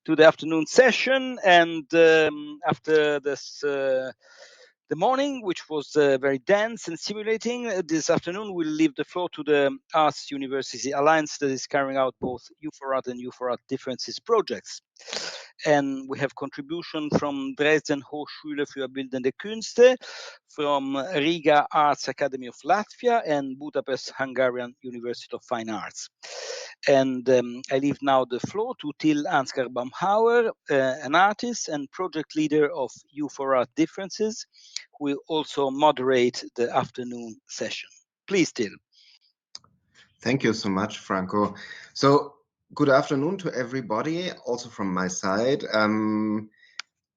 to the afternoon session. And after this, the morning, which was very dense and stimulating, this afternoon we'll leave the floor to the Arts University Alliance that is carrying out both EU4ART and EU4ART Differences projects. And we have contribution from Dresden Hochschule für Bildende Künste, from Riga Arts Academy of Latvia, and Budapest Hungarian University of Fine Arts. And I leave now the floor to Till Ansgar Baumhauer, an artist and project leader of EU4ART Differences, who will also moderate the afternoon session. Please, Till. Thank you so much, Franco. So, good afternoon to everybody, also from my side.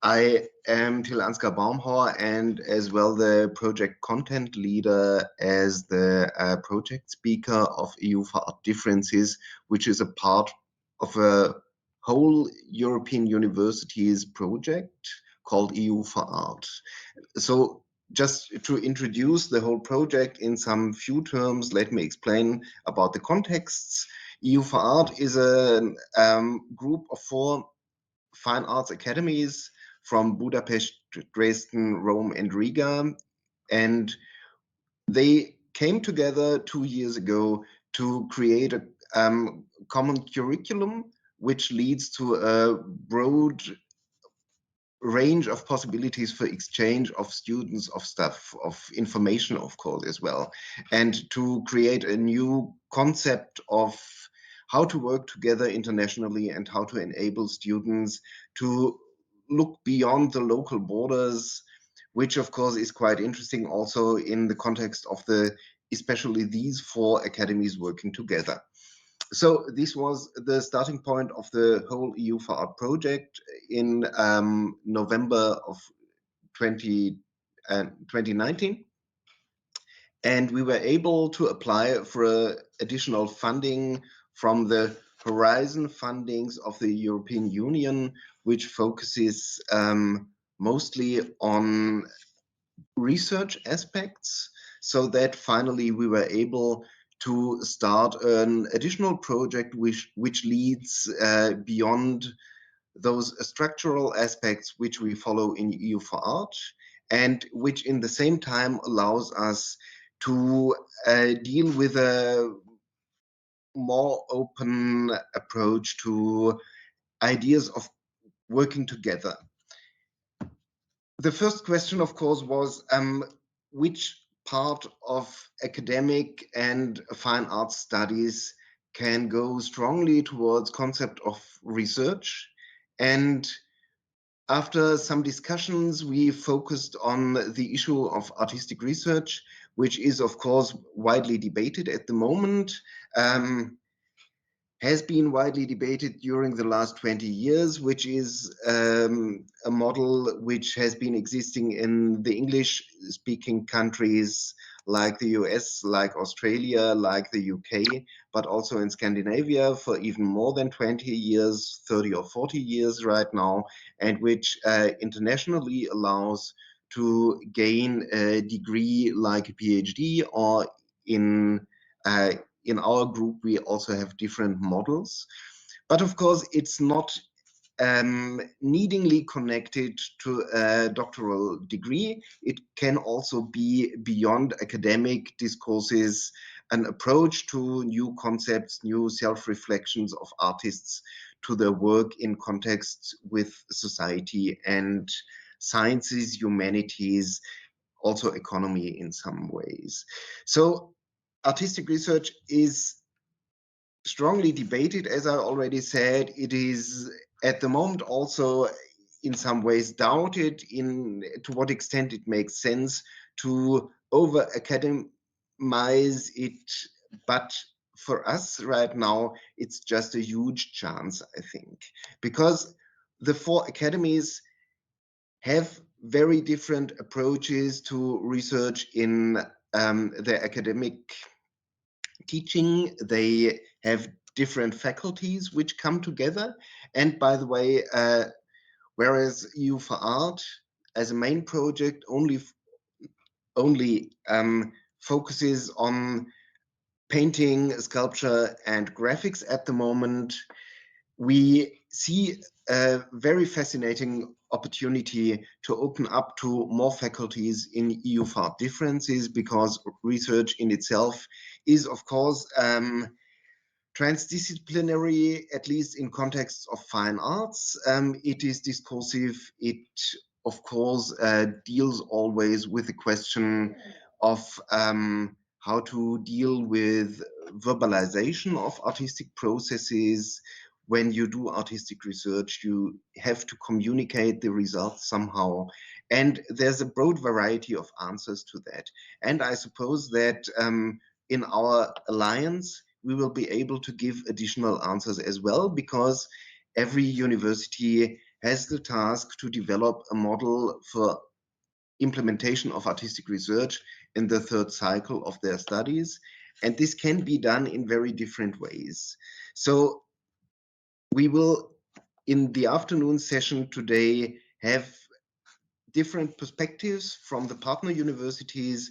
I am Till Ansgar Baumhauer and as well the project content leader as the project speaker of EU4ART Differences, which is a part of a whole European universities project called EU4ART. So just to introduce the whole project in some few terms, let me explain about the contexts. EU4ART is a group of 4 fine arts academies from Budapest, Dresden, Rome, and Riga. And they came together 2 years ago to create a common curriculum, which leads to a broad range of possibilities for exchange of students, of stuff, of information, of course, as well, and to create a new concept of how to work together internationally and how to enable students to look beyond the local borders, which of course is quite interesting also in the context of especially these 4 academies working together. So this was the starting point of the whole EU4ART project in November of 2019. And we were able to apply for additional funding from the Horizon fundings of the European Union, which focuses mostly on research aspects, so that finally we were able to start an additional project which leads beyond those structural aspects which we follow in EU4ART, and which in the same time allows us to deal with a more open approach to ideas of working together. The first question, of course, was which part of academic and fine arts studies can go strongly towards concept of research. And after some discussions, we focused on the issue of artistic research, which is, of course, widely debated at the moment. Has been widely debated during the last 20 years, which is a model which has been existing in the English-speaking countries like the US, like Australia, like the UK, but also in Scandinavia for even more than 20 years, 30 or 40 years right now, and which internationally allows to gain a degree like a PhD, or in our group, we also have different models. But of course, it's not needingly connected to a doctoral degree. It can also be beyond academic discourses, an approach to new concepts, new self-reflections of artists to their work in context with society and sciences, humanities, also economy in some ways. So artistic research is strongly debated, as I already said. It is at the moment also in some ways doubted to what extent it makes sense to over-academize it. But for us right now, it's just a huge chance, I think, because the 4 academies have very different approaches to research in their academic teaching. They have different faculties which come together. And by the way, whereas EU4ART as a main project only focuses on painting, sculpture, and graphics at the moment, we see a very fascinating opportunity to open up to more faculties in EU4ART differences, because research in itself is, of course, transdisciplinary, at least in contexts of fine arts. It is discursive. It, of course, deals always with the question of how to deal with verbalization of artistic processes. When you do artistic research, you have to communicate the results somehow. And there's a broad variety of answers to that. And I suppose that in our alliance, we will be able to give additional answers as well, because every university has the task to develop a model for implementation of artistic research in the third cycle of their studies. And this can be done in very different ways. So we will, in the afternoon session today, have different perspectives from the partner universities